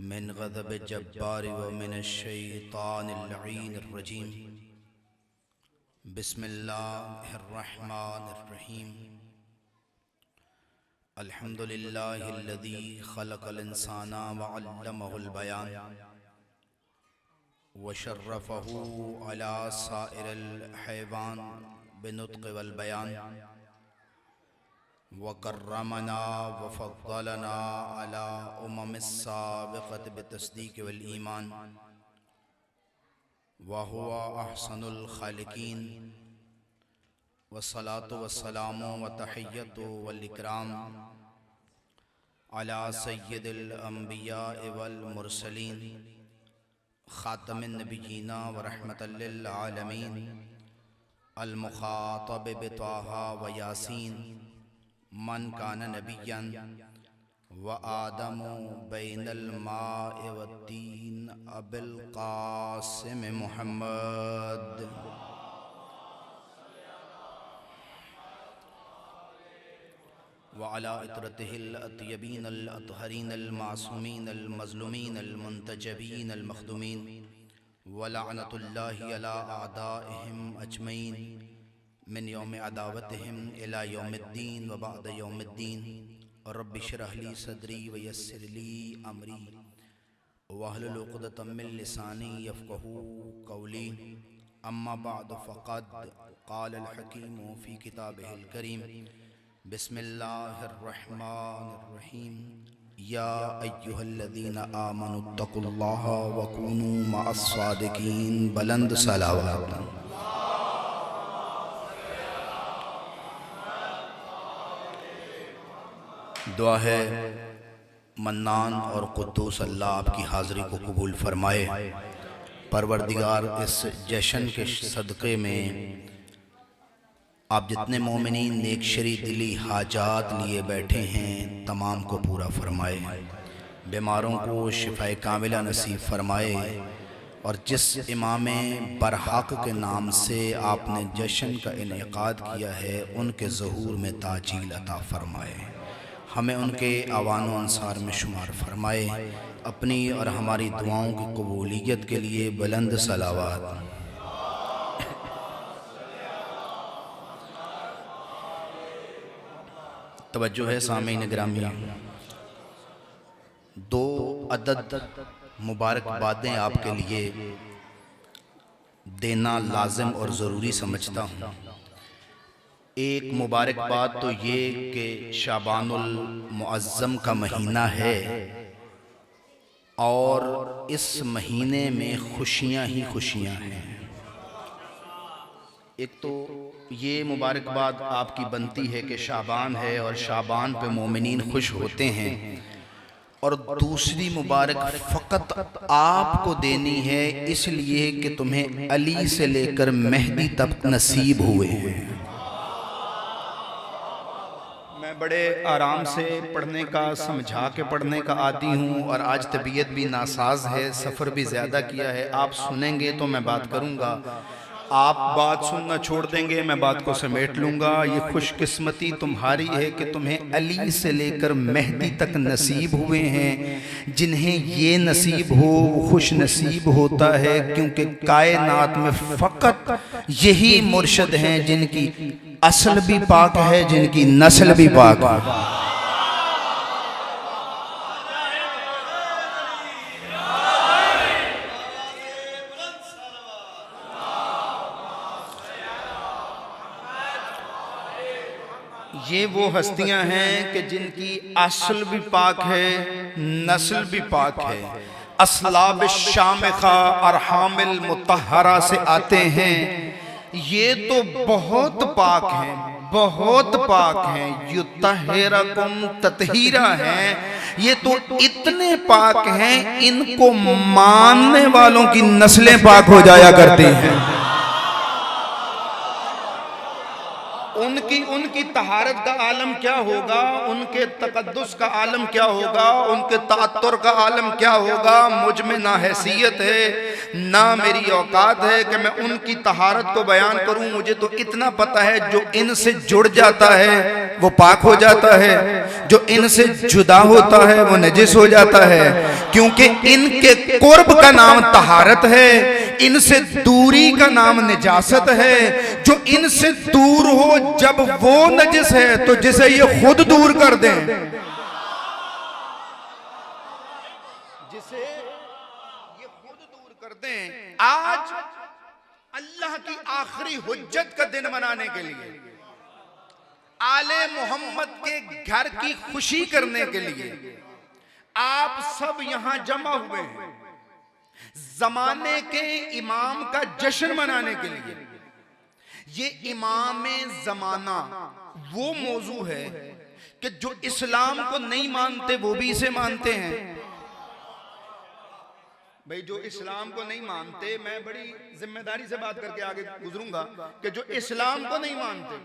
मिन ग़ज़ब जब्बार व मिनश्शैतानिर लईनिर रजीम। बिस्मिल्लाहिर्रहमानिर रहीम। अल्हम्दुलिल्लाहिल्लज़ी ख़लक़ल इंसाना व अल्लमहुल बयान व शर्रफ़हु अला साइरिल हैवान बिनुत्क़ वल बयान व कर्रमना व फ़द्दलना अला उममिस साबिक़त बितस्दीक़ वल ईमान व हुवा अहसनुल ख़ालिक़ीन। वस्सलातु वस्सलामु व तहिय्यतु वल इकराम अला सय्यिदिल अंबिया वल मुरसलीन ख़ातमिन नबिय्यीना व रहमतल लिल आलमीन अल मुख़ातब बित्वाहा व यासीन मन कान नबिय्यन व आदमु बैनल माइ व तीन अबिल क़ासिम मुहम्मद। व अला इतरतिहिल अत्यबीन अल अतहरीन अल मासूमीन अल मज़लूमीन अल मुंतजबीन अल मख़दूमीन व लअनतुल्लाहि अला अअदाइहिम अजमईन मिन यौम अदावतिहिम इला यौमिद्दीन व बअद यौमिद्दीन। रब्बि इश्रह ली सदरी व यस्सिर ली अमरी वहलुल उक़दतम मिन लिसानी यफ़क़हू क़ौली। अम्मा बअद फ़क़द क़ालल हकीमु फ़ी किताबिहिल करीम। बिस्मिल्लाहिर्रहमानिर्रहीम। या अय्युहल्लज़ीना आमनुत्तक़ुल्लाह व कूनू मअस्सादिक़ीन। बुलंद सलावत। दुआ है मन्नान और कुद्दूस अल्लाह आपकी हाज़िरी को कबूल फरमाए। परवरदिगार इस जश्न के सदक़े में आप जितने मोमिनीन नेकशरी दिली हाजात लिए बैठे हैं तमाम को पूरा फरमाए, बीमारों को शिफ़ाए कामिला नसीब फरमाए और जिस इमाम बरहक के नाम से आपने जश्न का इनेकाद किया है उनके ज़हूर में ताजील अता फरमाए। हमें उनके आवान व अंसार में शुमार फरमाए। अपनी और हमारी दुआओं की कबूलियत के लिए बुलंद सलावत। तवज्जो है सामीन गिरामी, दो अदद मुबारकबादें आपके लिए देना लाजिम और ज़रूरी समझता हूँ। एक मुबारकबाद तो ये कि शाबानुल मुअज़्ज़म का महीना है और इस महीने में खुशियाँ ही खुशियाँ हैं। एक तो ये मुबारकबाद आपकी बनती है कि शाबान है और शाबान पे मोमिनीन खुश होते हैं, और दूसरी मुबारक फ़कत आपको देनी है इसलिए कि तुम्हें अली से लेकर मेहदी तक नसीब हुए हैं। मैं बड़े आराम से पढ़ने का, समझा के पढ़ने का आदी हूँ और आज तबीयत भी नासाज है, सफ़र भी ज़्यादा किया है। आप सुनेंगे तो मैं बात करूँगा, आप बात सुनना छोड़ देंगे मैं बात को समेट लूँगा। ये खुशकिस्मती तुम्हारी है कि तुम्हें अली से लेकर मेहदी तक नसीब हुए हैं। जिन्हें ये नसीब हो वो खुश नसीब होता है, क्योंकि कायनात में फ़कत यही मुर्शद हैं जिनकी असल भी पाक है, जिनकी नस्ल भी पाक है। ये वो हस्तियां हैं कि जिनकी असल भी पाक है, नस्ल भी पाक है। असलाब शामिखा अरहामिल मुतहरा से आते हैं। ये तो बहुत पाक हैं, बहुत पाक हैं। युतहिरकुम ततहीरा हैं। ये तो इतने पाक हैं, इनको मानने वालों की नस्लें पाक हो जाया करती हैं। उनकी तहारत का आलम क्या होगा, उनके तकद्दुस का आलम क्या होगा, उनके तात्तुर का आलम क्या होगा। मुझ में ना हैसियत है ना मेरी औकात है कि मैं उनकी तहारत को बयान करूं। मुझे तो इतना पता है जो इनसे जुड़ जाता है वो पाक हो जाता है, जो इनसे जुदा होता है वो नजिस हो जाता है। क्योंकि इनके कुर्ब का नाम तहारत है, इनसे दूरी का नाम निजासत है। जो इनसे दूर हो जब वो नजिस है तो जिसे ये खुद दूर कर दें, जिसे ये खुद दूर कर दें। आज अल्लाह की आखिरी हुज्जत का दिन मनाने के लिए, आले मोहम्मद के घर की खुशी करने के लिए आप सब यहां जमा हुए हैं। जमाने के इमाम का जश्न मनाने के लिए। ये इमाम जमाना वो मौजू है कि जो इस्लाम को नहीं मानते वो भी इसे मानते हैं। भाई जो इस्लाम को नहीं मानते, मैं बड़ी जिम्मेदारी से बात करके आगे गुजरूंगा कि जो इस्लाम को नहीं मानते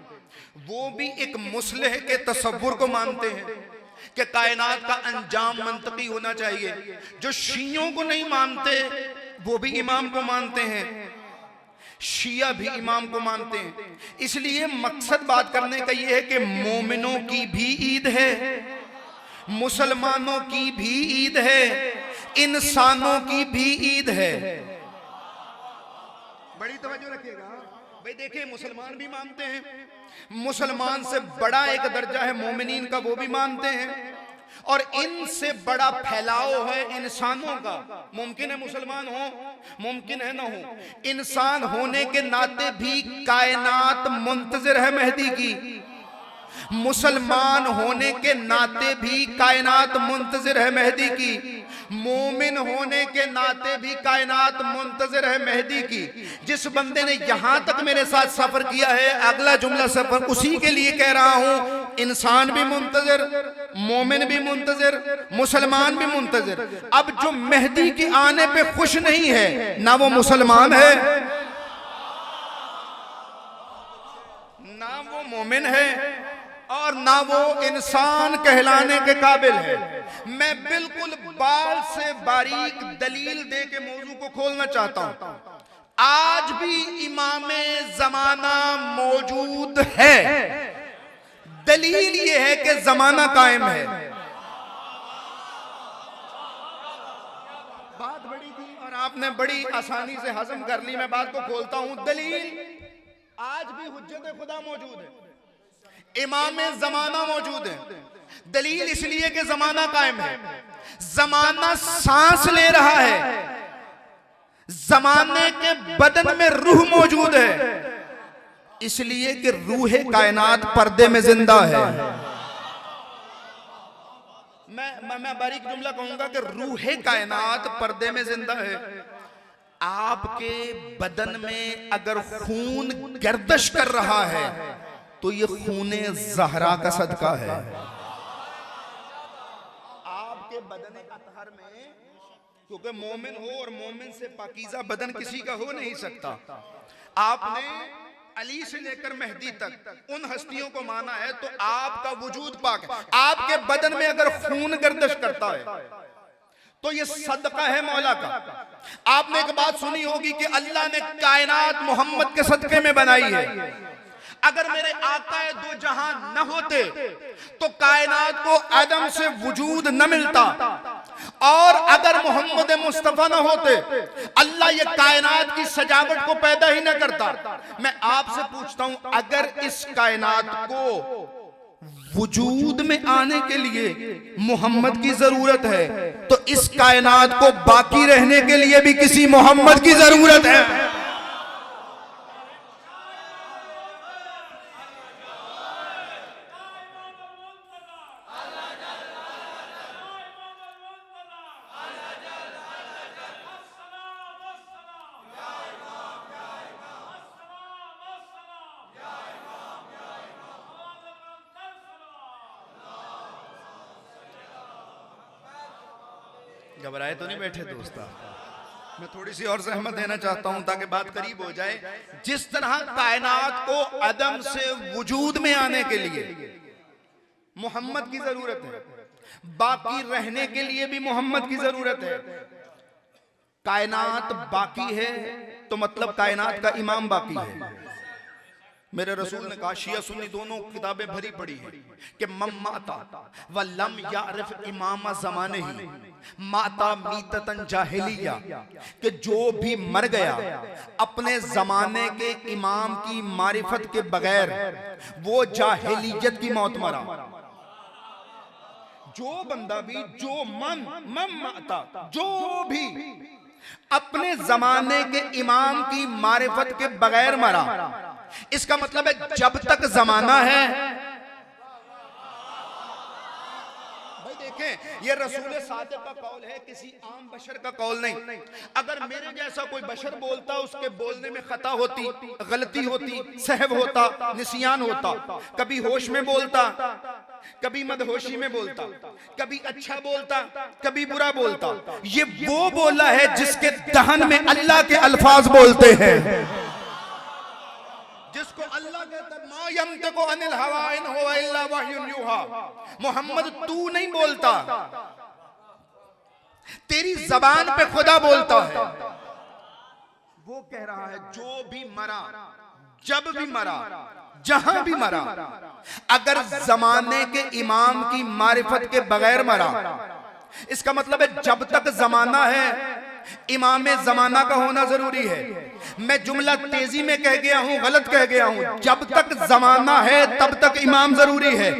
वो भी एक मुस्लिह के तसव्वुर को मानते हैं कि कायनात का अंजाम मंतकी होना चाहिए। जो शियों को नहीं मानते वो भी इमाम को मानते हैं, शिया भी इमाम को मानते हैं। इसलिए मकसद बात करने का यह है कि मोमिनों की भी ईद है, मुसलमानों की भी ईद है, इंसानों की भी ईद है। बड़ी तवज्जो रखिएगा भाई। देखिए मुसलमान भी मानते हैं, मुसलमान से बड़ा एक दर्जा है मोमिनीन का, वो भी मानते हैं। और इनसे बड़ा फैलाव है इंसानों का। मुमकिन है मुसलमान हो, मुमकिन है ना हो, इंसान होने के नाते भी कायनात मुंतजिर है मेहदी की। मुसलमान होने के नाते भी कायनात मुंतजिर है मेहदी की। मोमिन होने के नाते भी कायनात मुंतजिर है मेहदी की। जिस बंदे ने यहां तक मेरे साथ सफर किया है, अगला जुमला सफर उसी के लिए कह रहा हूं। इंसान भी मुंतजिर, मोमिन भी मुंतजिर, मुसलमान भी मुंतजिर। अब जो मेहदी के आने पे खुश नहीं है, ना वो मुसलमान है, ना वो मोमिन है, और ना वो इंसान कहलाने के काबिल है। मैं बिल्कुल बाल से बारीक दलील दे के मौजू को खोलना चाहता हूं। आज भी इमामे जमाना मौजूद है। दलील ये है कि जमाना कायम है। बात बड़ी थी और आपने बड़ी आसानी से हजम कर ली। मैं बात को खोलता हूं। दलील, आज भी हुज्जत खुदा मौजूद है, इमाम जमाना मौजूद है। दलील इसलिए कि जमाना कायम है, जमाना सांस ले रहा है, जमाने के बदन में रूह मौजूद है, इसलिए कि रूह कायनात पर्दे में जिंदा है। मैं बारीक जुमला कहूंगा कि रूह कायनात पर्दे में जिंदा है। आपके बदन में अगर खून गर्दिश कर रहा है तो ये खूने ज़हरा का सदका है। आपके बदन अतहर में, क्योंकि मोमिन हो और मोमिन से पाकीज़ा बदन किसी का हो नहीं सकता। आपने अली से लेकर मेहदी तक उन हस्तियों को माना है तो आपका वजूद पाक है। आपके बदन में अगर खून गर्दिश करता है तो ये सदका है मौला का। आपने एक बात सुनी होगी कि अल्लाह ने कायनात मोहम्मद के सदके में बनाई है। अगर मेरे आकाए दो जहां न होते तो कायनात को आदम से वजूद न मिलता, और अगर मोहम्मद मुस्तफा न होते अल्लाह ये कायनात की सजावट को पैदा ही न करता। मैं आपसे पूछता हूं, अगर इस कायनात को वजूद में आने के लिए मोहम्मद की जरूरत है तो इस कायनात को बाकी रहने के लिए भी किसी मोहम्मद की जरूरत है। घबराए तो नहीं बैठे दोस्त? मैं थोड़ी सी और सहमत देना चाहता हूं ताकि बात करीब हो जाए। जिस तरह कायनात को अदम से वजूद में आने के लिए मोहम्मद की जरूरत है, बाकी रहने के लिए भी मोहम्मद की जरूरत है। कायनात बाकी है तो मतलब कायनात का इमाम बाकी है। मेरे रसूल ने कहा, शिया सुन्नी दोनों किताबें भरी पड़ी हैं कि मम्माता व लम यारिफ इमाम ज़माने ही माता मीततन जाहिलिया, कि जो भी मर गया अपने जमाने के इमाम की मारिफत के बगैर वो जाहिलियत की मौत मरा। जो बंदा भी, जो मम्माता, जो भी अपने जमाने के इमाम की मारिफत के बगैर मरा, इसका मतलब है जब तक जमाना है। भाई देखें, ये रसूल सादिक का कौल है, किसी आम बशर का कौल नहीं। अगर मेरे जैसा कोई बशर बोलता, उसके बोलने में खता होती, गलती होती, सहव होता, निसियान होता, कभी होश में बोलता, कभी मदहोशी में बोलता, कभी अच्छा बोलता, कभी बुरा बोलता। ये वो बोला है जिसके दहन में अल्लाह के अल्फाज बोलते हैं, जिसको अल्लाह कहता है मा यंतिकु अनिल हवा इन हुवा इल्ला वह्युन यूहा। मोहम्मद तू नहीं बोलता, तेरी जबान पे खुदा बोलता है। वो कह रहा है जो भी मरा, जब भी मरा, जहां भी मरा, अगर जमाने के इमाम की मारिफत के बगैर मरा, इसका मतलब है जब तक जमाना है इमाम जमाना का होना जरूरी है। मैं जुमला तेजी में कह गया हूं, गलत कह गया हूं। जब तक जमाना है तब तक इमाम जरूरी है।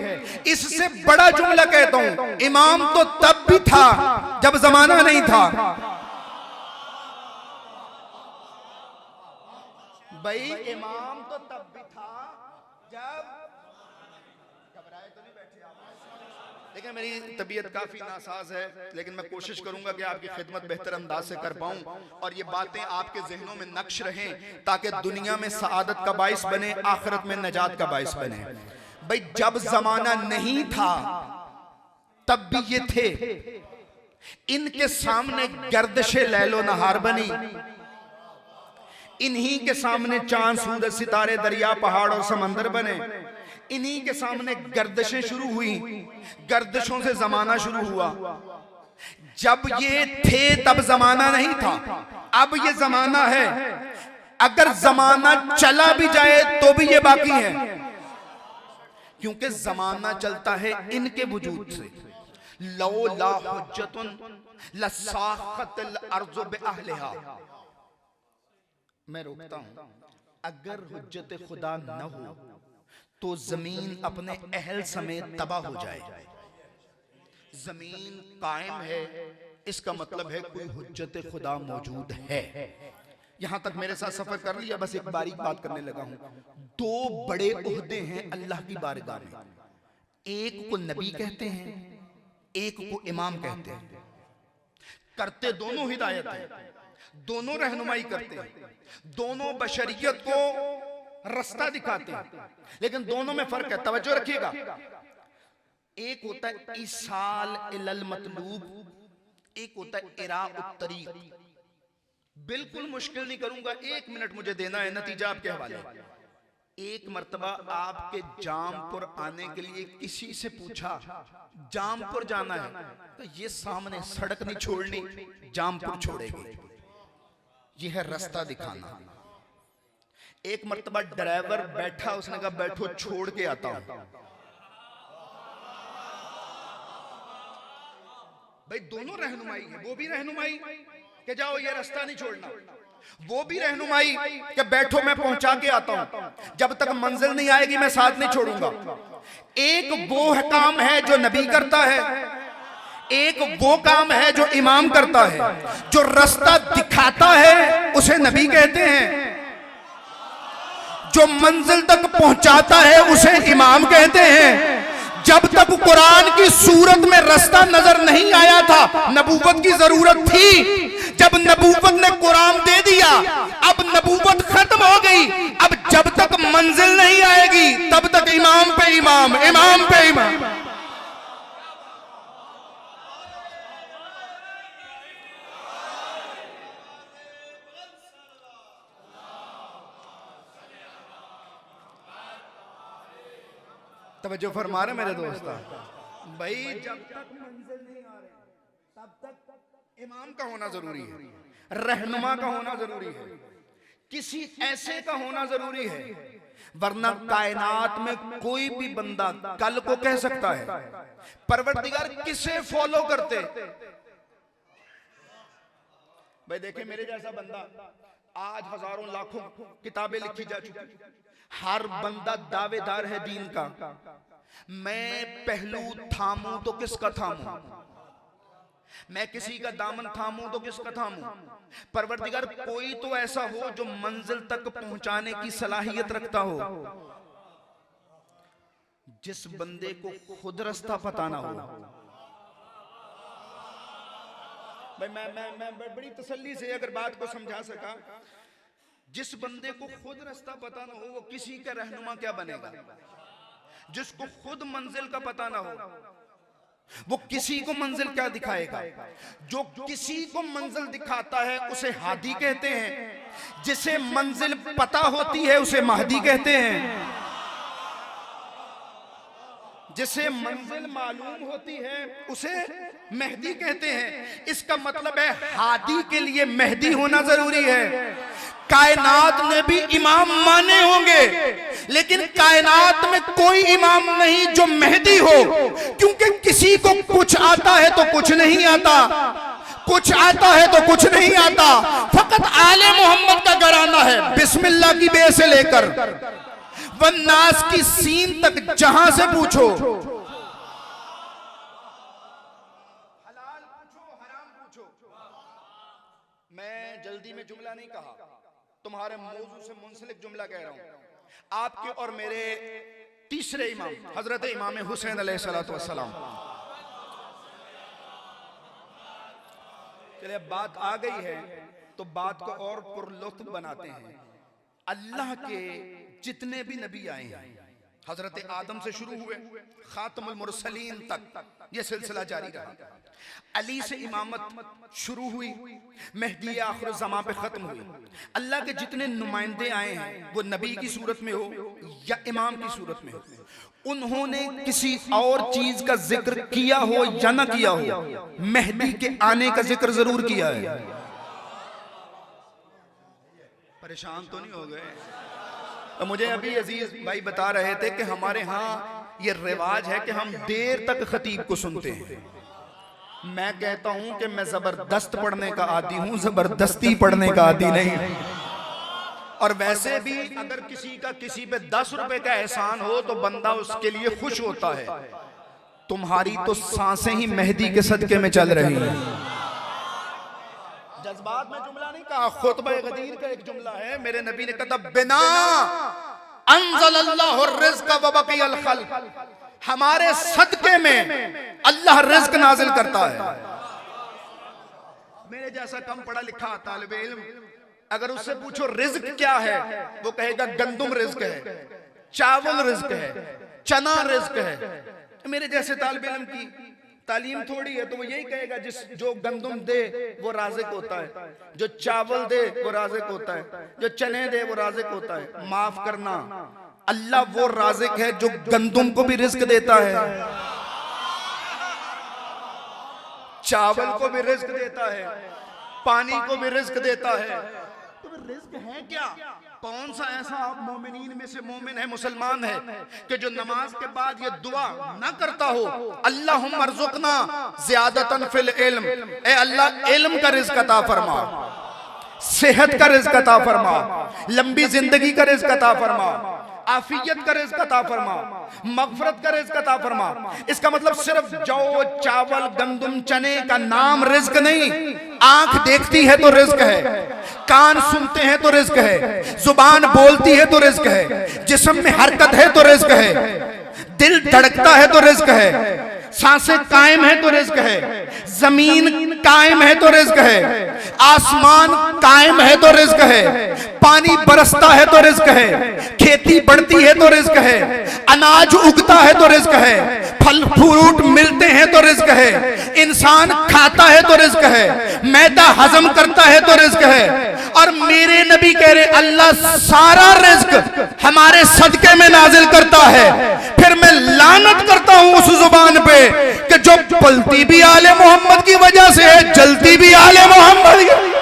इससे बड़ा जुमला कहता हूं, इमाम तो तब भी था जब जमाना नहीं था। भाई इमाम तो तब भी था जब, घबराए तो नहीं बैठे आप। लेकिन मेरी तबीयत काफी नासाज है, लेकिन मैं कोशिश करूंगा कि आपकी खिदमत बेहतर अंदाज से कर पाऊं और ये बातें आपके जहनों में नक्श रहें, ताकि दुनिया में सआदत का बाइस बने, आखिरत में नजात का बाइस बने। भाई जब जमाना नहीं था तब भी ये थे। इनके सामने गर्दिशे लैलो नहार बनी, इन्हीं के सामने चांद सूरज सितारे दरिया पहाड़ और समंदर बने, इन्हीं के सामने गर्दिशें शुरू हुई, गर्दिशों से जमाना शुरू हुआ। जब ये थे तब जमाना नहीं था, अब ये जमाना है। अगर जमाना चला भी जाए तो भी ये बाकी है, क्योंकि जमाना चलता है इनके वजूद से। लौला हुज्जतुन लसाखतल अर्ज़ु बिअहलिहा। मैं रोकता हूं, अगर हुज्जत खुदा न हो तो जमीन अपने अहल समेत तबाह हो जाए। जमीन कायम है, इसका मतलब है कोई हुज्जत खुदा मौजूद है। यहां तक मेरे साथ सफर कर लिया, बस एक बारीक बात करने लगा हूं। दो बड़े ओहदे हैं अल्लाह की बारगाह में, एक को नबी कहते हैं, एक को इमाम कहते हैं। करते दोनों हिदायत है, दोनों रहनुमाई करते हैं, दोनों बशरियत को रास्ता दिखाते हैं, लेकिन दोनों में फर्क है। तवज्जो रखिएगा, एक होता है इसाल इलल मतलूब, एक होता है इराउत तरीक। बिल्कुल मुश्किल नहीं करूंगा, 1 मिनट मुझे देना है, नतीजा आपके हवाले। एक मर्तबा आपके जामपुर आने के लिए किसी से पूछा, जामपुर जाना है, तो ये सामने सड़क नहीं छोड़नी, जामपुर छोड़ेगी। यह है रास्ता दिखाना। एक मर्तबा ड्राइवर बैठा, उसने कहा बैठो छोड़ के आता हूं। भाई दोनों रहनुमाई है, वो भी रहनुमाई कि जाओ ये रास्ता नहीं छोड़ना, वो भी रहनुमाई कि बैठो मैं पहुंचा के आता हूं, जब तक मंजिल नहीं आएगी मैं साथ नहीं छोड़ूंगा। एक वो काम है जो नबी करता है, एक वो काम है जो इमाम करता है। जो रास्ता दिखाता है उसे नबी कहते हैं, जो मंजिल तक पहुंचाता है उसे इमाम कहते हैं। जब तक कुरान की सूरत में रास्ता नजर नहीं आया था, नबूवत की जरूरत थी। जब नबूवत ने कुरान दे दिया, अब नबूवत खत्म हो गई। अब जब तक मंजिल नहीं आएगी तब तक इमाम पे इमाम, इमाम पे इमाम। तवज्जो फरमा रहे मेरे दोस्त। भाई जब तक मंजिल नहीं आ रही तब तक इमाम का होना जरूरी है, रहनुमा का होना जरूरी है। किसी ऐसे का होना जरूरी है, वरना कायनात में कोई भी बंदा कल को कह सकता है परवरदिगार किसे फॉलो करते। भाई देखे मेरे जैसा बंदा, आज हजारों लाखों किताबें लिखी जा चुकी, हर बंदा दावेदार है दीन का। मैं पहलू थामूं तो किसका थामूं, मैं किसी का दामन थामूं तो किसका थामूं। परवरदिगार कोई तो ऐसा हो जो मंजिल तक पहुंचाने की सलाहियत रखता हो। जिस बंदे को खुद रास्ता पता ना हो, भाई मैं बड़ी तसल्ली से अगर बात को समझा सका, जिस बंदे को खुद रास्ता पता ना हो वो किसी का रहनुमा क्या बनेगा। जिसको खुद मंजिल का पता ना हो वो किसी को मंजिल क्या दिखाएगा। जो किसी को मंजिल दिखाता है उसे हादी कहते हैं, जिसे मंजिल पता होती है उसे महदी कहते हैं। जिसे मंजिल मालूम होती है उसे मेहदी कहते हैं। इसका मतलब है हादी के लिए मेहदी होना जरूरी है। कायनात ने भी इमाम माने होंगे, लेकिन कायनात में कोई इमाम नहीं जो मेहदी हो, क्योंकि किसी को कुछ आता है तो कुछ नहीं आता, कुछ आता है तो कुछ नहीं आता। फकत आले मोहम्मद का घराना है, बिस्मिल्लाह की बे से लेकर वन्नास की सीन तक जहां से पूछो, हलाल पूछो हराम पूछो। मैं जल्दी में जुमला नहीं कहा, तुम्हारे मौजू से मुंसलिक जुमला कह रहा हूं। आपके और मेरे तीसरे इमाम हजरत इमाम हुसैन अलैहिस्सलातु वस्सलाम। चलिए बात आ गई है तो बात को और पुरलुत्फ बनाते हैं। अल्लाह के जितने भी नबी आए हैं, हजरत आदम से शुरू हुए खातमुल मुरसलीन तक ये सिलसिला जारी रहा। अली से इमामत शुरू हुई, मेहदी आखिर ज़मां पे खत्म हुई। अल्लाह के जितने नुमाइंदे आए हैं वो नबी की सूरत में हो या इमाम की सूरत में हो, उन्होंने किसी और चीज का जिक्र किया हो या ना किया हो, मेहदी के आने का जिक्र जरूर किया है। परेशान तो नहीं हो गए? तो मुझे अभी अजीज भाई बता रहे थे कि हमारे यहाँ ये रिवाज है कि हम देर तक खतीब को सुनते हैं। मैं कहता हूं कि मैं जबरदस्त पढ़ने का आदी हूं, जबरदस्ती पढ़ने का आदी नहीं। और वैसे भी अगर किसी का किसी पे 10 रुपए का एहसान हो तो बंदा उसके लिए खुश होता है। तुम्हारी तो सांसें ही मेहदी के सदके में चल रही हैं। जज्बात में जुमला नहीं कहा, खुतबा गदीर का एक जुमला है। मेरे नबी ने कहा बिना अंज़लल्लाहु रिज़्क़ व बक़ियल खल्क़, हमारे सदके में अल्लाह रिज़्क़ नाजिल करता है। मेरे जैसा कम पढ़ा लिखा तालिबे इल्म अगर उससे पूछो रिज़्क़ क्या है, वो कहेगा गंदुम रिज़्क़ है, चावल रिज़्क़ है, चना रिज़्क़ है। मेरे जैसे तालिबे इल्म की तालीम थोड़ी है तो वो यही कहेगा जो गंदुम दे वो राज़िक होता है, जो चावल दे वो राज़िक होता है, जो चने दे वो राज़िक होता है। माफ करना, अल्लाह वो राज़िक है जो गंदुम को भी रिज़्क़ देता है, चावल को भी रिज़्क़ देता है, पानी को भी रिज़्क़ देता है। तो रिज़्क़ है क्या? कौन सा ऐसा मोमिनीन में से मोमिन है, मुसलमान है कि जो नमाज के बाद ये दुआ ना करता हो, अल्लाहुम्मा अर्ज़ुक़ना ज़ियादतन फिल इल्म, ए अल्लाह इल्म का रिज़्क़ अता फरमा, सेहत का रिज़्क़ अता फरमा, लंबी जिंदगी का रिज़्क़ अता फरमा, आफियत का रिज़्क़ अता फरमा, मग़फ़िरत का रिज़्क़ अता फरमा। इसका मतलब सिर्फ जौ चावल गंदुम चने का नाम रिज़्क़ नहीं। आंख देखती है तो रिज़्क़ है, कान सुनते हैं तो रिज़्क़ है, जुबान बोलती है तो रिज़्क़ है, जिस्म में हरकत है तो रिज़्क़ है, दिल धड़कता है तो रिज़्क़ है, सांसें कायम है तो रिज़्क़ है, जमीन कायम है तो रिज़्क़ है, आसमान कायम है तो रिज़्क़ है, पानी बरसता है तो रिज़्क़ है, खेती बढ़ती है तो रिज़्क़ है, अनाज उगता है तो रिज़्क़ है, फल फ्रूट मिलते हैं तो रिज़्क़ है, इंसान खाता है तो रिज़्क़ है, मैदा हजम करता है तो रिज़्क़ है। और मेरे नबी कह रहे अल्लाह सारा रिज़्क़ हमारे सदके में नाजिल करता है। फिर मैं लानत करता हूं उस जुबान पे कि जो पलती भी आले मोहम्मद की वजह से है, जलती भी आले मोहम्मद की।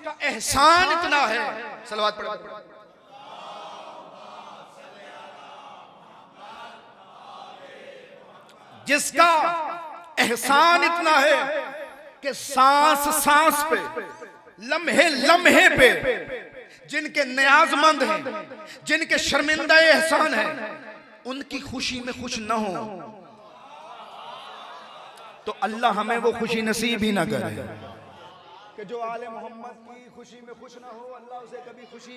जिसका एहसान इतना है, सलवात पढ़ो, जिसका एहसान इतना है कि सांस सांस पे, लम्हे लम्हे पे जिनके न्याजमंद हैं, जिनके शर्मिंदा एहसान है, उनकी खुशी में खुश न हो तो अल्लाह हमें वो खुशी नसीब ही ना करे। कि जो आले मोहम्मद की खुशी में खुश ना हो, अल्लाह उसे कभी खुशी।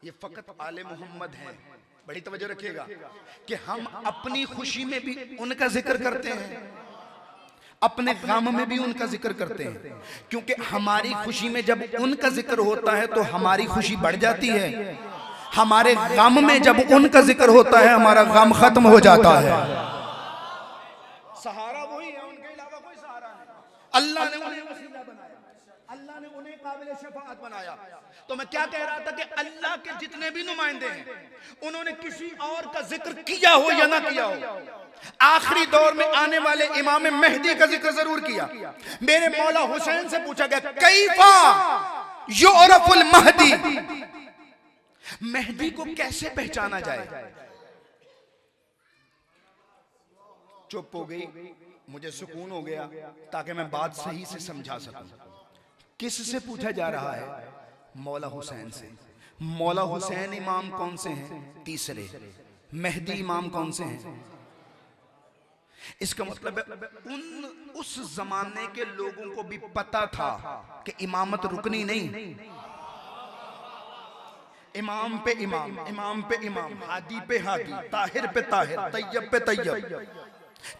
ये फकत आले मोहम्मद है, बड़ी तवज्जो रखिएगा कि हम अपनी खुशी में भी उनका जिक्र करते हैं, अपने गम में भी उनका जिक्र करते हैं, क्योंकि हमारी खुशी में जब उनका जिक्र होता है तो हमारी खुशी बढ़ जाती है, हमारे गम में जब उनका जिक्र होता है हमारा गम खत्म हो जाता है। सहारा वही है, उनके अलावा कोई सहारा नहीं। अल्लाह ने उन्हें वसीला बनाया, अल्लाह ने उन्हें काबिल शफाअत बनाया। तो मैं क्या कह रहा था कि अल्लाह के जितने भी नुमाइंदे हैं, उन्होंने किसी और का जिक्र किया हो या ना किया हो, आखिरी दौर में आने वाले इमाम मेहदी का जिक्र जरूर किया। मेरे मौला हुसैन से पूछा गया, कैफा युरफुल महदी, मेहदी को कैसे पहचाना जाए? चुप हो गई, मुझे सुकून हो गया ताकि मैं बात सही से समझा सकूं। किससे पूछा जा रहा है? मौला हुसैन से। मौला हुसैन इमाम कौन से हैं? तीसरे। मेहदी इमाम कौन से हैं? इसका मतलब है उस जमाने के लोगों को भी पता था कि इमामत रुकनी नहीं, इमाम पे इमाम, इमाम पे इमाम, हादी पे हादी, ताहिर पे ताहिर, तैयब पे तैयब,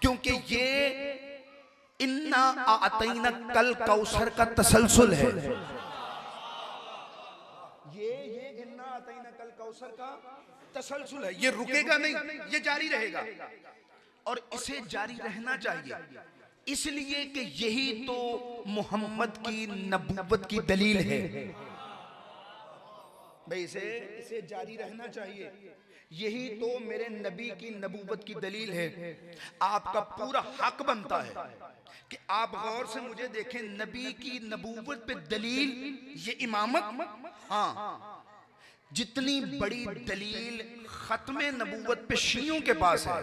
क्योंकि ये इन्ना आतैना कल कौसर का तसलसल है। ये इन्ना आतैना कल कौसर का तसलसल है, ये रुकेगा नहीं, ये जारी रहेगा और इसे जारी रहना चाहिए, इसलिए कि यही तो मोहम्मद की नबूवत की दलील है। भाई इसे जारी रहना चाहिए, यही तो मेरे नबी की नबूवत की दलील है। आपका पूरा हक बनता है कि आप गौर से मुझे देखें, नबी की नबूवत पे दलील ये इमामत। हाँ, जितनी बड़ी दलील खत्मे नबूवत पे शियों के पास है,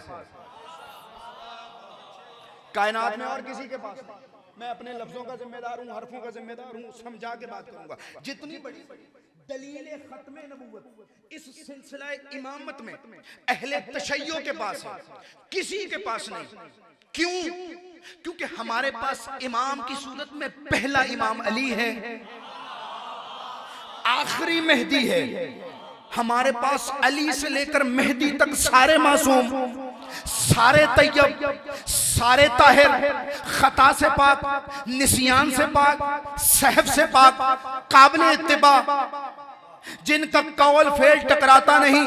कायनात में और किसी के पास नहीं। मैं अपने लफ्जों का जिम्मेदार हूं, हरफों का जिम्मेदार हूं, समझा के बात करूंगा। जितनी बड़ी दलील खत्मे नबूवत इस सिलसिला इमामत में अहले तशय्यो के पास है, किसी के पास नहीं। क्यों? क्योंकि हमारे पास इमाम की सूरत में पहला इमाम अली है, आखिरी मेहदी है। हमारे पास अली से लेकर मेहदी तक सारे मासूम, सारे तैयब, सारे ताहिर, खता से पाक, निसियान से पाक, सहब से पाक, काबिल इत्तिबा, जिनका कौल फेल टकराता नहीं,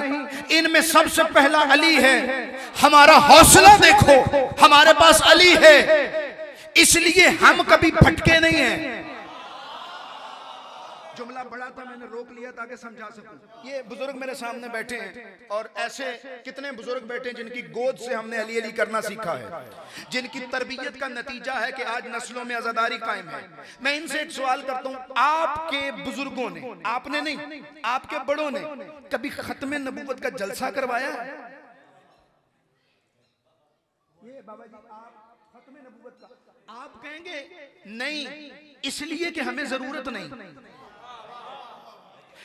इनमें सबसे पहला अली है। हमारा हौसला देखो, हमारे पास अली है, इसलिए हम कभी भटके नहीं हैं। जुमला बड़ा था, मैंने रोक लिया ताकि समझा सकूं। ये बुजुर्ग मेरे सामने बैठे हैं और ऐसे कितने बुजुर्ग बैठे हैं जिनकी गोद से हमने अली अली करना सीखा है, जिनकी तरबियत का नतीजा है कि आज नस्लों में आजादारी कायम है। मैं इनसे एक सवाल करता हूं, आपके बुजुर्गों ने, आपने नहीं, आपके बड़ों ने कभी खत्मे नबूवत का जलसा करवाया? ये बाबा जी आप खत्मे नबूवत का, आप कहेंगे नहीं, इसलिए कि हमें जरूरत नहीं।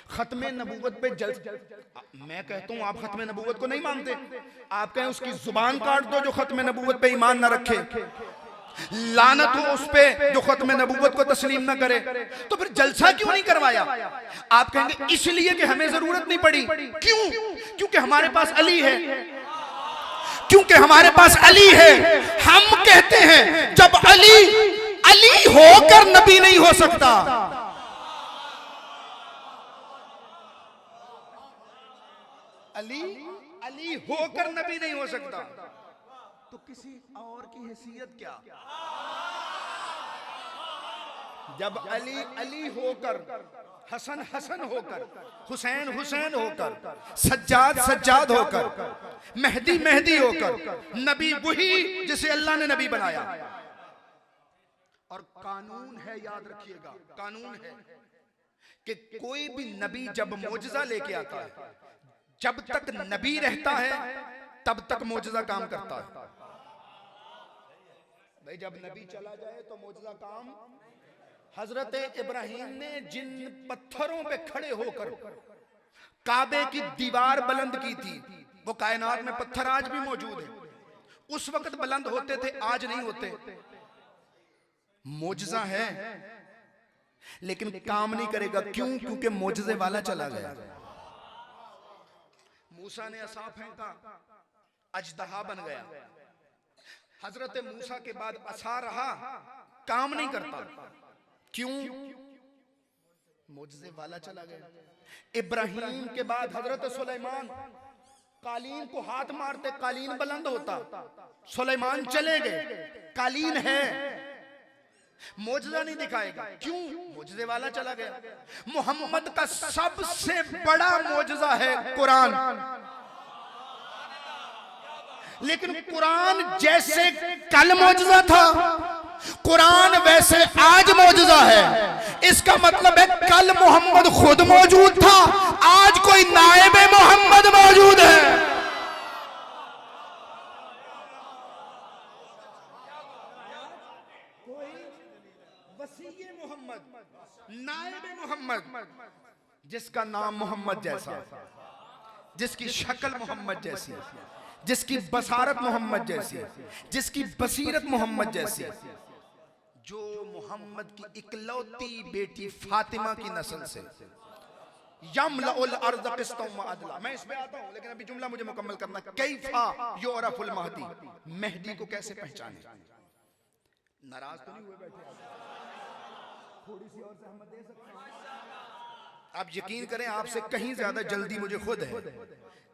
खत्मे नबूवत पे मैं कहता हूं आप खत्मे नबूवत को नहीं मानते, आप कहें उसकी जुबान काट दो जो खत्मे नबूवत पे ईमान ना रखे, लानत हो उस पे जो खत्मे नबूवत को तस्लीम ना करे, तो फिर जलसा क्यों नहीं करवाया? आप कहेंगे इसलिए कि हमें जरूरत नहीं पड़ी। क्यों? क्योंकि हमारे पास अली है, क्योंकि हमारे पास अली है। हम कहते हैं जब अली होकर नबी नहीं हो सकता, अली होकर नबी नहीं हो सकता, तो किसी और की हैसियत क्या? जब अली होकर, हसन होकर, हुसैन होकर, सज्जाद होकर, मेहदी होकर, नबी वही जिसे अल्लाह ने नबी बनाया। और कानून है, याद रखिएगा, कानून है कि कोई भी नबी जब मोजज़ा लेके आता है, जब तक नबी रहता है तब तक मोजज़ा काम करता है। भाई जब नबी चला जाए तो मोजज़ा काम। हजरत इब्राहीम ने जिन पत्थरों पे खड़े होकर काबे की दीवार बुलंद की थी, वो कायनात में पत्थर आज भी मौजूद है। उस वक्त बुलंद होते थे, आज नहीं होते। मोजज़ा है लेकिन काम नहीं करेगा। क्यों? क्योंकि मोजज़े वाला चला गया। मूसा ने असा फेंका, अजदहा बन गया। हजरत मूसा के बाद असा रहा, काम नहीं करता। क्यों? मोजज़े वाला चला गया। इब्राहीम के बाद हजरत सुलेमान, कालीन को हाथ मारते कालीन बुलंद होता। सुलेमान चले गए, कालीन है, मोजज़ा नहीं दिखाएगा। क्यों? मोजज़े वाला चला गया। मोहम्मद का सबसे बड़ा मोजज़ा है कुरान, लेकिन कुरान जैसे कल मोजज़ा था, कुरान वैसे आज मोजज़ा है। इसका मतलब है कल मोहम्मद खुद मौजूद था, आज कोई नायब मोहम्मद मौजूद है। नायब मोहम्मद, जिसका नाम मोहम्मद जैसा, जिसकी शक्ल मोहम्मद जैसी, जिसकी बसारत मोहम्मद जैसी, जिसकी बसीरत मोहम्मद जैसी, जो मोहम्मद की इकलौती बेटी फातिमा की नस्ल से यमलउल अर्ज़ क़िस्तम व अदला। मैं इसमें आता हूं, लेकिन अभी जुमला मुझे मुकम्मल करना। कैफा युरफुल महदी, मेहदी को कैसे पहचाने? नाराज तो नहीं हुए बैठे? थोड़ी सी और सहमत दे सकते हैं? आप यकीन करें, आपसे कहीं ज्यादा जल्दी मुझे खुद है,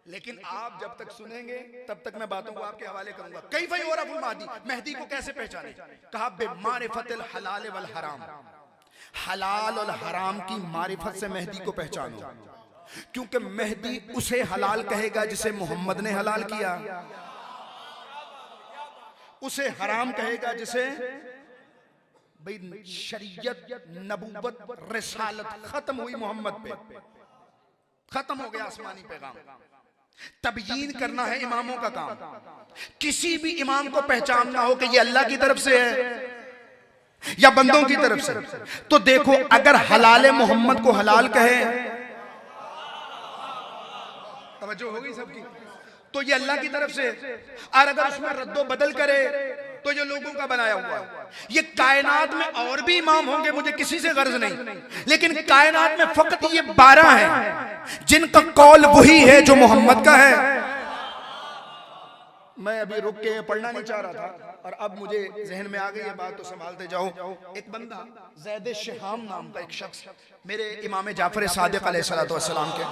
लेकिन आप जब तक सुनेंगे तब तक मैं बातों को आपके हवाले करूंगा। कैफ़ युरफुल महदी, मेहदी को कैसे पहचाने? कहा बिमारिफतिल हलाल वल हराम, हलाल और हराम की मारिफत से मेहदी को पहचानो। क्योंकि मेहदी उसे हलाल कहेगा जिसे मोहम्मद ने हलाल किया, उसे हराम कहेगा जिसे भाई शरीयत, नबूवत, रिसालत खत्म हुई मोहम्मद पे, खत्म हो गया आसमानी पैगाम। तबयीन करना है इमामों का काम। किसी भी इमाम को पहचानना हो कि ये अल्लाह की तरफ से है या बंदों की तरफ से, तो देखो अगर हलाल मोहम्मद को हलाल कहे, तवज्जो होगी सबकी, तो ये अल्लाह की तरफ से। और अगर उसमें रद्दो बदल करे तो ये लोगों का बनाया हुआ है। ये कायनात में और भी इमाम होंगे, मुझे किसी से गर्ज नहीं, लेकिन कायनात में फकत ये 12 हैं जिनका कौल वही है जो मोहम्मद का है। मैं अभी रुक के पढ़ना नहीं चाह रहा था और अब मुझे जहन में आ गई ये बात, तो संभालते जाओ। एक बंदा ज़ैद शिहाम नाम का एक शख्स मेरे इमाम जाफर सादिक अलैहिस्सलातु वस्सलाम के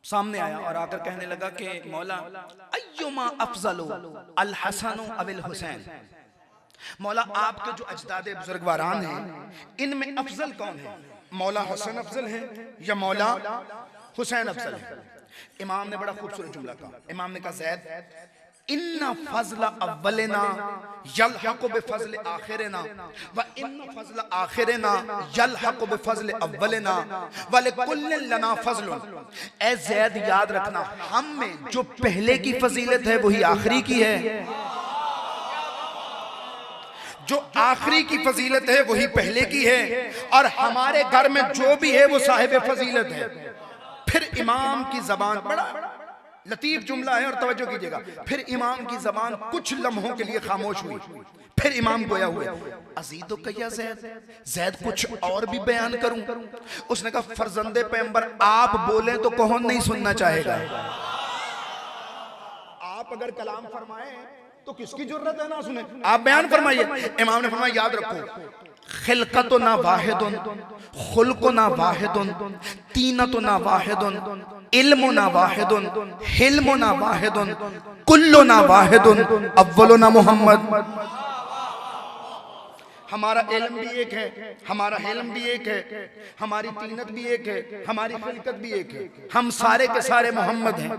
सामने आया और आकर कहने लगा कि मौला अय्युमा अफजलु अल हसन अविल हुसैन, मौला आपके जो अजदाद बुजुर्गवारान हैं इनमें अफजल कौन है? मौला हसन अफजल है या मौला हुसैन अफजल है? इमाम ने बड़ा खूबसूरत जुमला कहा। इमाम ने कहा ज़ैद इन्ना फज़ल अव्वलिना यल्हक़ु बिफ़ज़ल आखिरिना व इन्ना फज़ल आखिरिना यल्हक़ु बिफ़ज़ल अव्वलिना व लिकुल्लिन लना फ़ज़लुन। ए ज़ैद याद रखना, हम में जो पहले की फजीलत है वही आखिरी की है, जो आखिरी की फजीलत है वही पहले की है, और हमारे घर में जो भी है वो साहिब फजीलत है। फिर इमाम की जबान, बड़ा लतीफ जुमला है और तवज्जो कीजिएगा, फिर इमाम की जबान कुछ लम्हों के लिए खामोश हुई। फिर इमाम गोया हुए अज़ीदो कया ज़ैद, ज़ैद कुछ और भी बयान करूं? उसने कहा फर्जंदे पैगंबर आप बोले तो कौन नहीं सुनना चाहेगा? आप अगर कलाम फरमाए तो किसकी जरूरत है ना सुने, आप बयान फरमाइए। इमाम ने फरमाया याद रखो, खिलकतो ना वाहिदुन, खुल्को ना वाहिदुन, तीनतो ना वाहिदुन, इल्मो ना वाहिदुन, हिल्मो ना वाहिदुन, कुल्लो ना वाहिदुन, अव्वलो ना मोहम्मद। हमारा इल्म भी एक है, हमारा हिल्म भी एक है, हमारी तीनत भी एक है, हमारी खिलकत भी एक है, हम सारे के सारे मोहम्मद हैं।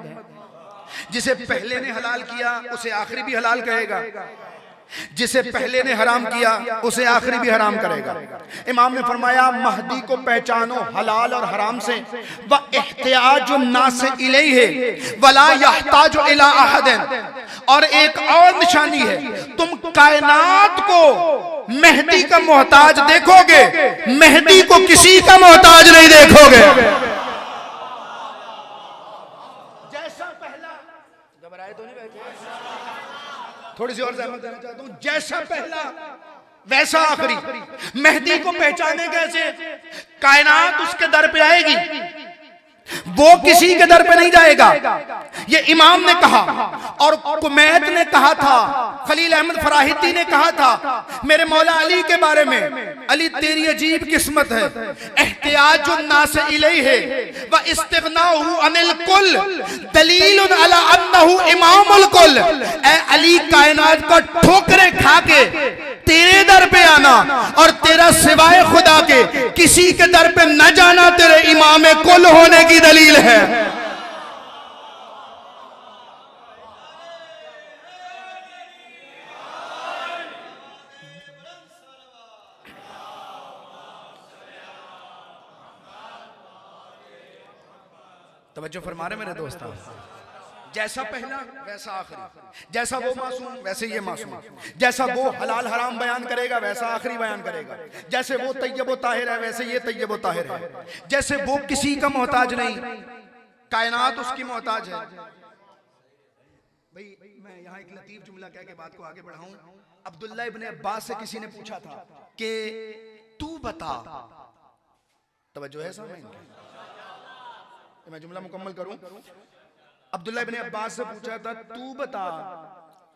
जिसे पहले ने हलाल किया उसे आखिरी भी हलाल कहेगा, जिसे पहले ने हराम किया उसे आखिरी भी हराम करेगा। इमाम ने फरमाया महदी को पहचानो हलाल और हराम से, व इहतियाजु नास इलैहि वला यहताजु इला अहदिन, और एक और निशानी है, तुम कायनात को मेहदी का मोहताज देखोगे, मेहदी को किसी का मोहताज नहीं देखोगे। जैसा पहला, घबराए तो नहीं बैठे, थोड़ी सी और ज़हमत देना चाहता हूं, जैसा पहला वैसा आखिरी। मेहदी को पहचाने कैसे? कायनात उसके दर पे आएगी, वो किसी के दर पे नहीं जाएगा। ये इमाम ने कहा, और कुमैत ने कहा था, खलील अहमद फराहिती ने कहा था मेरे मौला अली के बारे में, अली तेरी अजीब किस्मत है, एहतियाजुन नास इलैहि व इस्तिगनाहु अनिल कुल दलीलुन अला अन्नहु इमामुल कुल। ए अली, कायनात का ठोकरे खा के तेरे दर पे आना और तेरा सिवाय खुदा के किसी के दर पे न जाना तेरे इमाम कुल होने की दलील है। तवज्जो फरमा रहे मेरे दोस्तों, जैसा पहला वैसा आखिरी, जैसा वो मासूम वैसे ये मासूम, जैसा वो हलाल हराम बयान करेगा वैसा आखिरी बयान करेगा, जैसे वो तय्यब व ताहिर है वैसे ये तय्यब व ताहिर है, जैसे वो किसी का मोहताज नहीं, कायनात उसकी मोहताज है। भाई मैं यहाँ एक लतीफ जुमला कह के बात को आगे बढ़ाऊं। अब्दुल्ला इब्ने अब्बास से किसी ने पूछा था कि तू बता, तवज्जो है सामने, मैं जुमला मुकम्मल करूं। अब्दुल्ला इब्ने अब्बास से पूछा था, तू बता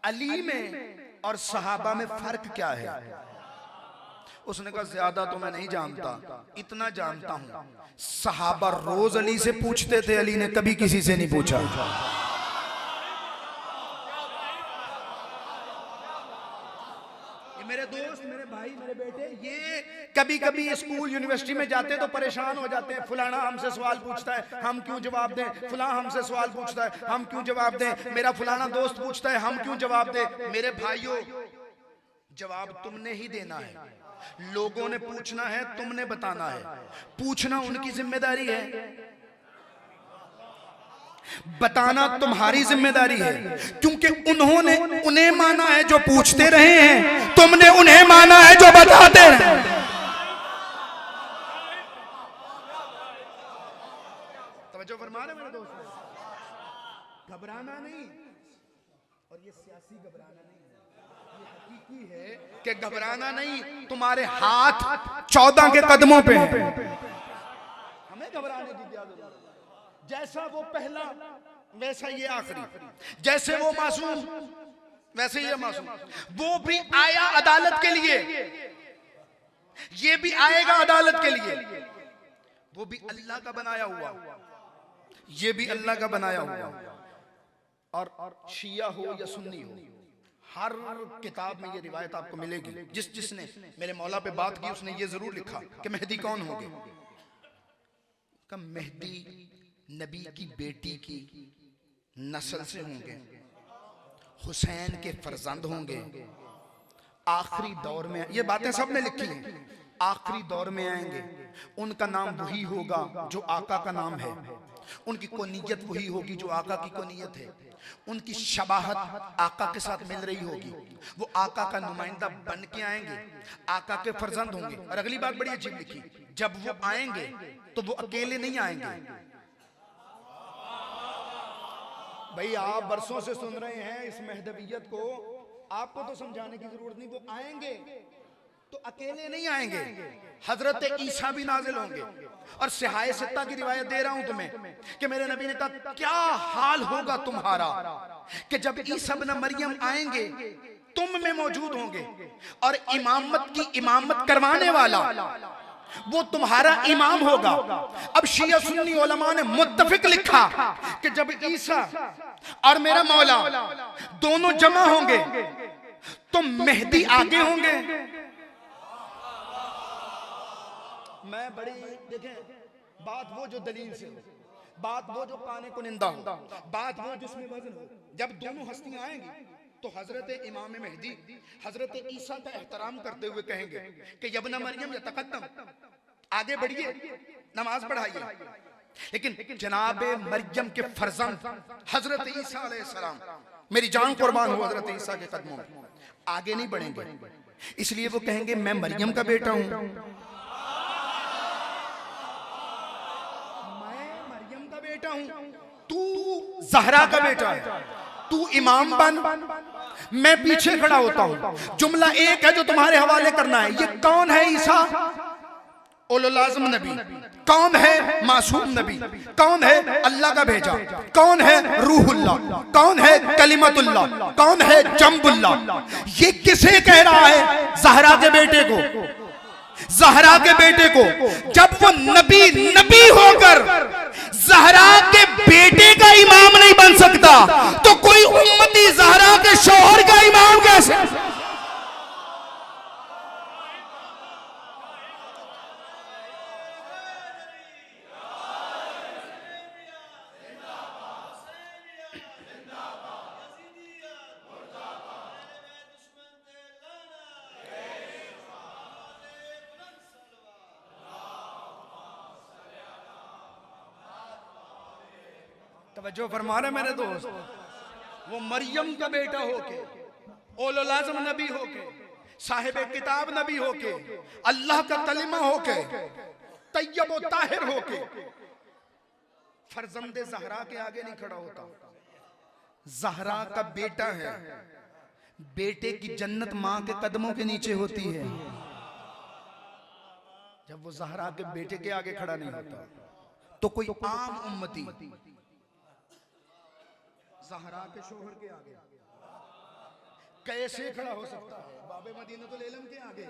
अली में और सहाबा में फर्क क्या है? उसने कहा ज्यादा तो मैं नहीं जानता, इतना जानता हूं सहाबा रोज अली से पूछते थे, अली ने कभी किसी से नहीं पूछा। मेरे दोस्त, मेरे भाई, मेरे बेटे, ये कभी कभी स्कूल यूनिवर्सिटी में जाते तो परेशान हो जाते हैं, फलाना हमसे सवाल पूछता है हम क्यों जवाब दें, फलाना हमसे सवाल पूछता है हम क्यों जवाब दें, मेरा फलाना दोस्त पूछता है हम क्यों जवाब दें। मेरे भाइयों, जवाब तुमने ही देना है, लोगों ने पूछना है, तुमने बताना है, पूछना उनकी जिम्मेदारी है, बताना तुम्हारी जिम्मेदारी है, क्योंकि उन्होंने उन्हें माना है जो पूछते रहे हैं, तुमने उन्हें माना है जो बताते रहे। तवज्जो फरमा रहे मेरे दोस्त, घबराना नहीं, और ये सियासी घबराना नहीं, ये हकीकी है कि घबराना नहीं, तुम्हारे हाथ 14 के कदमों पे हैं, हमें घबराने की क्या जरूरत है। जैसा वो पहला वैसा ये आखिरी, जैसे वो मासूम वैसे ये मासूम, वो भी आया अदालत के लिए, ये भी आएगा अदालत के लिए, वो भी अल्लाह का बनाया हुआ, ये भी अल्लाह का बनाया हुआ। और शिया हो या सुन्नी हो, हर किताब में ये रिवायत आपको मिलेगी। जिसने मेरे मौला पे बात की उसने ये जरूर लिखा कि मेहदी कौन होंगे, का मेहदी नबी की बेटी की नस्ल से होंगे, हुसैन के फर्जंद होंगे, आखिरी दौर में, ये बातें सबने लिखी हैं, आखिरी दौर में आएंगे, उनका नाम वही होगा जो आका का नाम है, उनकी कोनियत वही होगी जो आका की कोनियत है, उनकी शबाहत आका के साथ मिल रही होगी, वो आका का नुमाइंदा बन के आएंगे, आका के फर्जंद होंगे। और अगली बात बड़ी अजीब लिखी, जब वो आएंगे तो वो अकेले नहीं आएंगे। भाई आप बरसों से सुन रहे हैं इस महदवियत को, आपको तो समझाने की जरूरत नहीं, वो आएंगे तो अकेले नहीं आएंगे, हजरत ईसा भी नाजिल होंगे। और सिहाए सित्ता की रिवायत दे रहा हूं तुम्हें कि मेरे नबी ने कहा क्या हाल होगा तुम्हारा कि जब ईसा बिन मरियम आएंगे तुम में मौजूद होंगे, और इमामत करवाने वाला वो तुम्हारा इमाम होगा। अब शिया सुन्नी उलमा ने मुत्तफिक लिखा कि जब ईसा और मेरा मौला दोनों जमा होंगे तो मेहदी आगे होंगे। मैं बड़ी देखें बात वो जो दलील से, बात वो जो काने को निंदा हो, बात वो जिसमें वजन हो। जब दोनों हस्तियां आएंगी तो हजरत इमाम मेहदी हजरत ईसा का एहतराम करते हुए कहेंगे कि यब्ना मरियम यतक़द्दम, आगे बढ़िए, नमाज पढ़ाइए। लेकिन जनाब मरियम के फर्जंद हजरत ईसा अलैहिस्सलाम, मेरी जान कुर्बान हो हजरत ईसा के कदमों में, आगे नहीं बढ़ेंगे। इसलिए वो कहेंगे मैं मरियम का बेटा हूं, बेटा हूं, तू ज़हरा का बेटा है, तू इमाम बन, मैं पीछे खड़ा होता हूं। जुमला एक है जो तुम्हारे हवाले करना है। ये कौन है ईसा? उलुल आज़म नबी। कौन है मासूम नबी? कौन है अल्लाह का भेजा? कौन है रूहुल्लाह? कौन है कलिमतुल्लाह? कौन है जम्बुल्लाह? ये किसे कह रहा है? ज़हरा के बेटे को, ज़हरा के बेटे को। जब वो नबी होकर ज़हरा के बेटे का इमाम नहीं बन सकता तो कोई उम्मती ज़हरा के शौहर का इमाम कैसे? तवज्जो फरमा रहे मेरे दोस्त, वो मरियम का बेटा होके, उलुल आज़म नबी होके, साहिब किताब नबी होके, अल्लाह का कलिमा होके, तैयब व ताहिर होके, फर्जंदे ज़हरा के आगे नहीं खड़ा होता। ज़हरा का बेटा है, बेटे की जन्नत मां के कदमों के नीचे होती है। जब वो ज़हरा के बेटे के आगे खड़ा नहीं होता तो कोई आम उम्मती ज़हरा के शोहर के आगे कैसे खड़ा हो सकता है? बाबे मदीनतुल इल्म के आगे।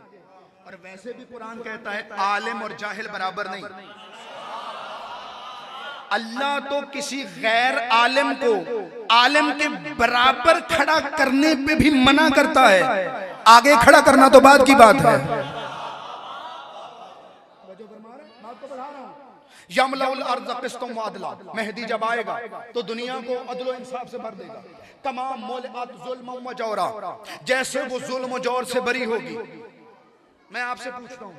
और वैसे भी कुरान कहता है आलिम और जाहिल बराबर नहीं। अल्लाह तो किसी गैर आलिम को आलिम के बराबर खड़ा करने पे भी मना करता है, आगे खड़ा करना तो बात की बात है। यमलउल अर्ज़ क़िस्तम व अदला, मेहदी जब आएगा तो दुनिया को अदल इंसाफ से भर देगा। तमाम मौलिआत ज़ुल्म व जौरा, जैसे वो जुल्म व जौर से बरी होगी। मैं आपसे पूछता हूँ,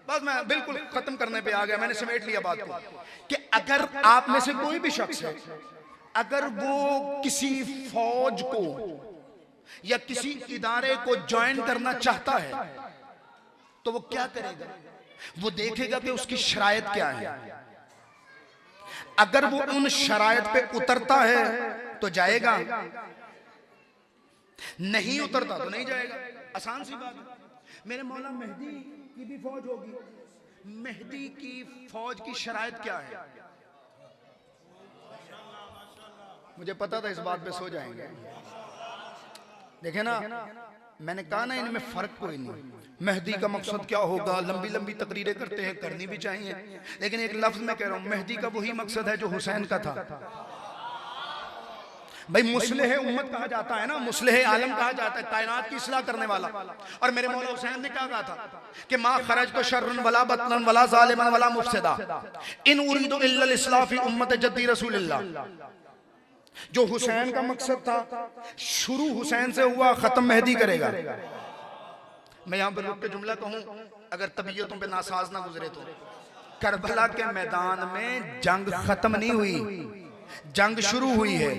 बस मैं बिल्कुल खत्म करने पे आ गया, मैंने समेट लिया बात को, कि अगर आप में से कोई भी शख्स है, अगर वो किसी फौज को या किसी इदारे को ज्वाइन करना चाहता है तो वो क्या करेगा? वो देखेगा कि उसकी शराइत क्या है। अगर वो उन शराइत पे उतरता है तो जाएगा, नहीं उतरता तो नहीं जाएगा। आसान सी बात है। मेरे मौला मेहदी की भी फौज होगी, मेहदी की फौज की शराइत क्या है? मुझे पता था इस बात पे सो जाएंगे। देखे ना, मैंने कहा ना इनमें फर्क कोई नहीं। मेहदी का मकसद क्या होगा? लंबी लंबी तकरीरें करते हैं, करनी भी चाहिए, लेकिन एक लफ्ज में कह रहा हूं, मेहदी का वही मकसद है जो हुसैन का था। भाई मुस्लिह उम्मत कहा जाता है ना, मुस्लिह आलम कहा जाता है, कायनात की इस्लाह करने वाला। और मेरे मौला हुसैन ने क्या कहा था कि मा खरज तो शर्रन वला बतलन वला ज़ालिमन वला मुफसिदा इन उरीदु इल्लल इस्लाह फी उम्मत जद्दी रसूलिल्लाह। जो हुसैन का मकसद था शुरू हुसैन से हुआ, खत्म मेहदी करेगा। मैं यहां पर रुक के जुमला कहूं, अगर तबीयतों पे नासाज ना गुजरे तो, करबला के मैदान में जंग खत्म नहीं हुई, जंग शुरू हुई है,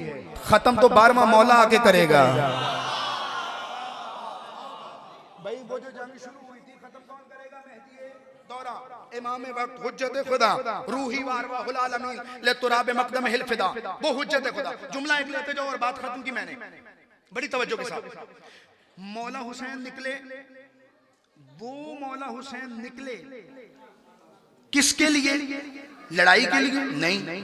खत्म तो 12वां मौला आके करेगा। भाई वो जो जंग शुरू हुई थी खत्म कौन करेगा? मेहदी दौरा, इमाम वक्त, हुज्जत खुदा, रूही वारवाहुल आलमीन ले तुराब मकदम हिल फिदा, वो हुज्जत खुदा। जुमला एक लेते जाओ और बात खत्म की मैंने बड़ी तवज्जो के साथ। मौला हुसैन निकले, वो मौला हुसैन निकले किसके लिए? लड़ाई के लिए नहीं,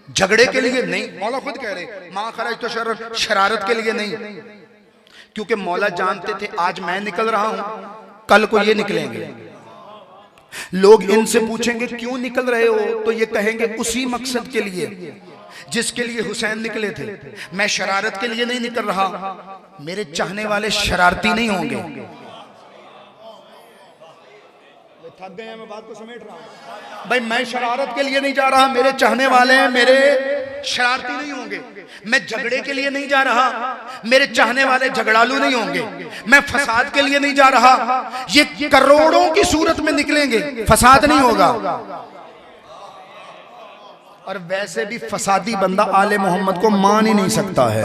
झगड़े के लिए नहीं। मौला खुद कह रहे मां खरज तो शरारत के लिए नहीं, क्योंकि मौला जानते थे आज मैं निकल रहा हूं, कल को ये निकलेंगे। लोग इनसे पूछेंगे क्यों निकल रहे हो, तो ये कहेंगे उसी मकसद के लिए जिसके लिए हुसैन निकले थे। मैं शरारत के लिए नहीं निकल रहा, मेरे चाहने वाले शरारती नहीं होंगे। थक गए हैं, मैं बात को समेट रहा हूं भाई। मैं शरारत के लिए नहीं जा रहा, मेरे चाहने वाले हैं, मेरे शरारती नहीं होंगे। मैं झगड़े के लिए नहीं जा रहा, मेरे चाहने वाले झगड़ालू नहीं होंगे। मैं फसाद के लिए नहीं जा रहा, ये करोड़ों की सूरत में निकलेंगे, फसाद नहीं होगा। और वैसे भी फसादी बंदा आले मोहम्मद को मान ही नहीं सकता है।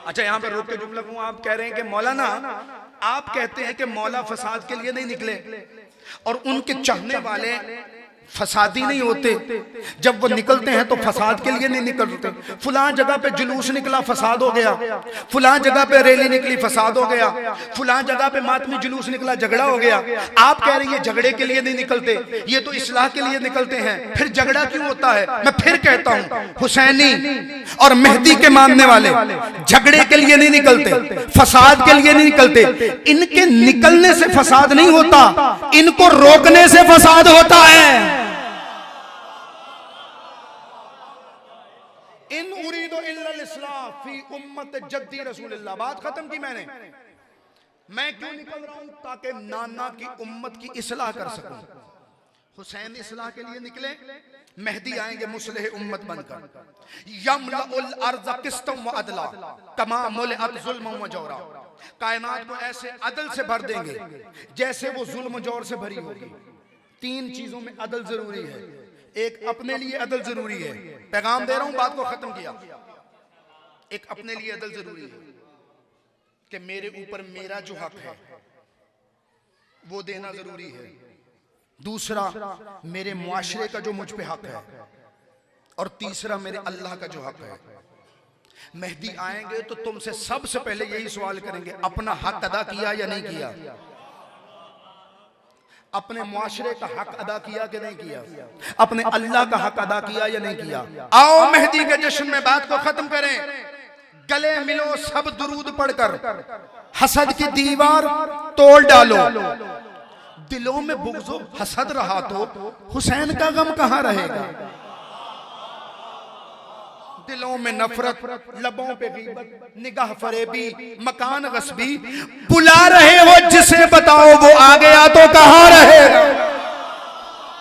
अच्छा, यहां पर रोक के जुमला कहूं, आप कह रहे हैं कि मौलाना, आप कहते हैं कि मौला फसाद के लिए नहीं निकले और उनके चाहने वाले फसादी नहीं होते, जब वो निकलते हैं तो फसाद के लिए नहीं निकलते। फुलां जगह पे जुलूस निकला, फसाद हो गया। फुलां जगह पे रैली निकली, फसाद हो गया। फुलां जगह पे मातमी जुलूस निकला, झगड़ा हो गया। आप कह रहे हैं ये झगड़े के लिए नहीं निकलते, ये तो इस्लाह के लिए निकलते हैं, फिर झगड़ा क्यों होता है? मैं फिर कहता हूं, हुसैनी और मेहदी के मानने वाले झगड़े के लिए नहीं निकलते, फसाद के लिए नहीं निकलते। इनके निकलने से फसाद नहीं होता, इनको रोकने से फसाद होता है। इन उरीदो इल्लल इस्लाह फी उम्मत जद्दी रसूलुल्लाह। बात खत्म की मैंने। मैं क्यों निकल रहा हूं? ताकि नाना की उम्मत की इस्लाह कर सकूं। हुसैन इस्लाह के लिए निकले, मेहदी आएंगे मुस्लिह उम्मत बनकर। यमलउल अर्ज़ क़िस्तम व अदला कमा मुलअत ज़ुल्म व जौरा। कायनात को ऐसे अदल से भर देंगे जैसे वो जुल्म जौर से भरी होगी। तीन चीजों में अदल जरूरी है। एक अपने लिए अदल जरूरी है, पैगाम दे रहा हूं, बात को खत्म किया। एक अपने लिए अदल जरूरी है कि मेरे ऊपर मेरा जो हक है वो देना जरूरी है। दूसरा, मेरे मुआशरे का जो मुझ पे हक है। और तीसरा, मेरे अल्लाह का जो हक है। मेहदी आएंगे तो तुमसे सबसे पहले यही सवाल करेंगे, अपना हक अदा किया या नहीं किया? अपने मुआशरे का हक अदा किया कि नहीं किया? अपने अल्लाह का हक अदा किया या नहीं किया? आओ मेहदी के जश्न में बात को खत्म करें। गले मिलो सब दुरूद पढ़कर, हसद की दीवार तोड़ डालो। दिलों में बुग़्ज़ो हसद रहा तो हुसैन का गम कहां रहेगा? दिलों में नफरत, लबों पे गीबत, निगाह फरेबी, मकान गस्बी। बुला रहे हो जिसे बताओ वो आ गया तो कहां रहेगा?